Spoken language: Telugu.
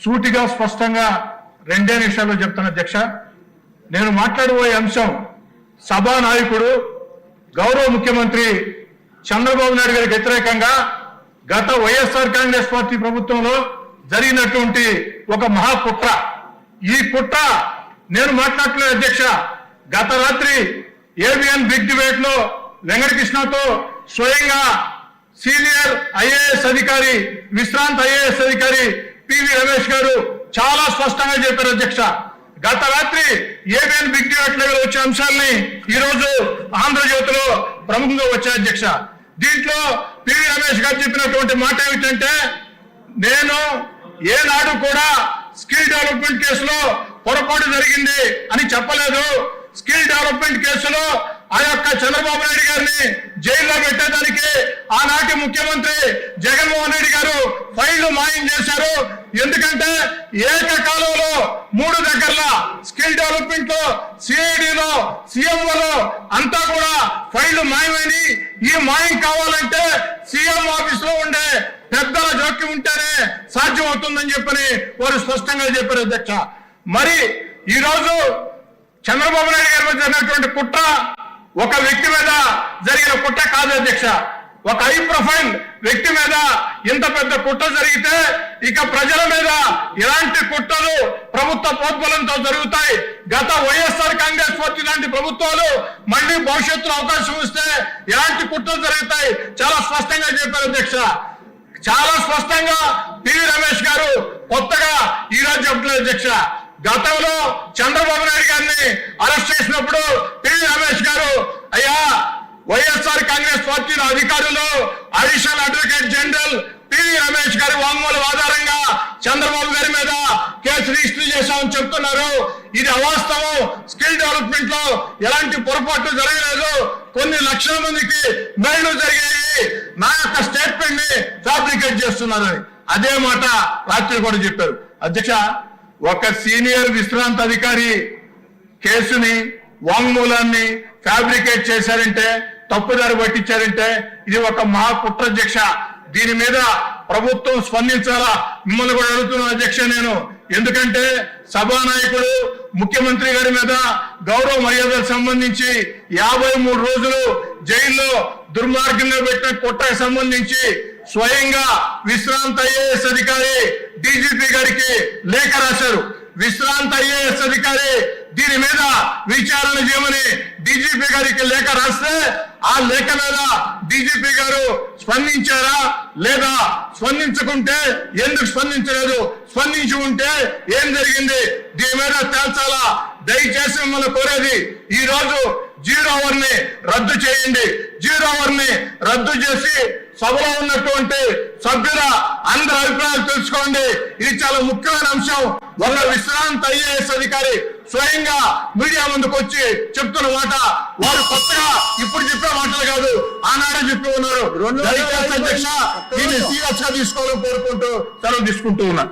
సూటిగా స్పష్టంగా రెండే నిమిషాల్లో చెప్తాను అధ్యక్ష. నేను మాట్లాడబోయే అంశం సభా నాయకుడు గౌరవ ముఖ్యమంత్రి చంద్రబాబు నాయుడు గారికి వ్యతిరేకంగా గత వైఎస్ఆర్ కాంగ్రెస్ పార్టీ ప్రభుత్వంలో జరిగినటువంటి ఒక మహాకుట్ర. ఈ కుట్ర నేను మాట్లాడలేదు అధ్యక్ష. గత రాత్రి ఏబిఎన్ బిగ్ డిబేట్ లో వెంకటకృష్ణతో స్వయంగా సీనియర్ ఐఏఎస్ అధికారి, విశ్రాంత ఐఏఎస్ అధికారి పివి రమేష్ గారు చాలా స్పష్టంగా చెప్పారు అధ్యక్ష. గత రాత్రి ఏబిఎన్ బిగ్ డిబేట్ లో వచ్చే అంశాలని ఈ రోజు ఆంధ్రజ్యోతిలో ప్రముఖంగా వచ్చాయి అధ్యక్ష. దీంట్లో పివి రమేష్ గారు చెప్పినటువంటి మాట ఏమిటంటే, నేను ఏనాడు కూడా స్కిల్ డెవలప్మెంట్ కేసులో పొరపాటు జరిగింది అని చెప్పలేదు. స్కిల్ డెవలప్మెంట్ కేసులో ఆ యొక్క చంద్రబాబు నాయుడు గారిని జైల్లో పెట్టేదానికి ఆనాటి ముఖ్యమంత్రి జగన్మోహన్ రెడ్డి గారు ఫైళ్లు మాయం చేశారు. ఎందుకంటే ఏకకాలంలో 3 దగ్గరల స్కిల్ డెవలప్మెంట్ లో, సిఐడిలో, సీఎంఓలో అంతా కూడా ఫైళ్లు మాయమని, ఈ మాయం కావాలంటే సీఎం ఆఫీస్ లో ఉండే పెద్దల జోక్యం ఉంటేనే సాధ్యం అవుతుందని చెప్పని వారు స్పష్టంగా చెప్పారు అధ్యక్ష. మరి ఈ రోజు చంద్రబాబు నాయుడు గారి మీద జరిగినటువంటి కుట్ర ఒక వ్యక్తి మీద జరిగిన కుట్ర కాదు అధ్యక్ష. ఒక హై ప్రొఫైల్ వ్యక్తి మీద ఇంత పెద్ద కుట్ర జరిగితే ఇక ప్రజల మీద ఇలాంటి కుట్రలు ప్రభుత్వ ప్రోద్బలంతో జరుగుతాయి. గత వైఎస్ఆర్ కాంగ్రెస్ పార్టీ లాంటి ప్రభుత్వాలు మళ్ళీ భవిష్యత్తులో అవకాశం ఇస్తే ఇలాంటి కుట్రలు జరుగుతాయి. చాలా స్పష్టంగా చెప్పారు అధ్యక్ష. చాలా స్పష్టంగా పివి రమేష్ గారు కొత్తగా ఈ రోజు చెప్తున్నారు అధ్యక్ష. గతంలో చంద్రబాబు నాయుడు గారిని అరెస్ట్ చేసినప్పుడు పివి రమేష్ గారు, అయ్యా వైఎస్ఆర్ కాంగ్రెస్ పార్టీలో అధికారులు additional advocate general PV Ramesh గారి వాంగ్మూలం ఆధారంగా చంద్రబాబు గారి మీద కేసు రిజిస్టర్ చేశామని చెప్తున్నారు. ఇది అవాస్తవం. స్కిల్ డెవలప్మెంట్ లో ఎలాంటి పొరపాటు జరగలేదు. కొన్ని లక్షల మందికి మేళ్లు జరిగాయి. నా యొక్క స్టేట్మెంట్ ని ఫ్యాబ్రికేట్ చేస్తున్నారు. అదే మాట రాత్రి కూడా చెప్పారు అధ్యక్ష. ఒక సీనియర్ విశ్రాంత అధికారి కేసుని, వాంగ్మూలాన్ని ఫ్యాబ్రికేట్ చేశారంటే, తప్పుదారి పట్టించారంటే ఇది ఒక మహాకుట్ర అధ్యక్ష. దీని మీద ప్రభుత్వం స్పందించాలా మిమ్మల్ని కూడా అడుగుతున్నాను అధ్యక్ష నేను. ఎందుకంటే సభానాయకుడు ముఖ్యమంత్రి గారి మీద గౌరవ మర్యాదలకు సంబంధించి 53 రోజులు జైల్లో దుర్మార్గంగా పెట్టిన కుట్రకు సంబంధించి స్వయంగా విశ్రాంత ఐఏఎస్ అధికారి డీజీపీ గారికి లేఖ రాశారు. విశ్రాంత ఐఏఎస్ అధికారి దీని మీద విచారణ చేయమని డీజీపీ గారికి లేఖ రాస్తే ఆ లేఖ మీద డీజీపీ గారు స్పందించారా లేదా, స్పందించకుంటే ఎందుకు స్పందించలేదు, స్పందించి ఉంటే ఏం జరిగింది, దీని మీద తేల్చాలా. దయచేసి మిమ్మల్ని కోరేది, ఈ రోజు 0 అవర్ ని రద్దు చేయండి. 0 అవర్ ని రద్దు చేసి సభలో ఉన్నటువంటి సభ్యుల అందరి అభిప్రాయాలు తెలుసుకోండి. ఇది చాలా ముఖ్యమైన అంశం. ఒక విశ్రాంత ఐఏఎస్ అధికారి స్వయంగా మీడియా ముందుకు వచ్చి చెప్తున్న మాట వారు కొత్తగా ఇప్పుడు చెప్పే మాటలు కాదు, ఆనాడే చెప్పి ఉన్నారు. దయచేసి అధ్యక్ష దీన్ని సీరియస్ గా తీసుకోవాలని కోరుకుంటూ సెలవు తీసుకుంటూ ఉన్నా.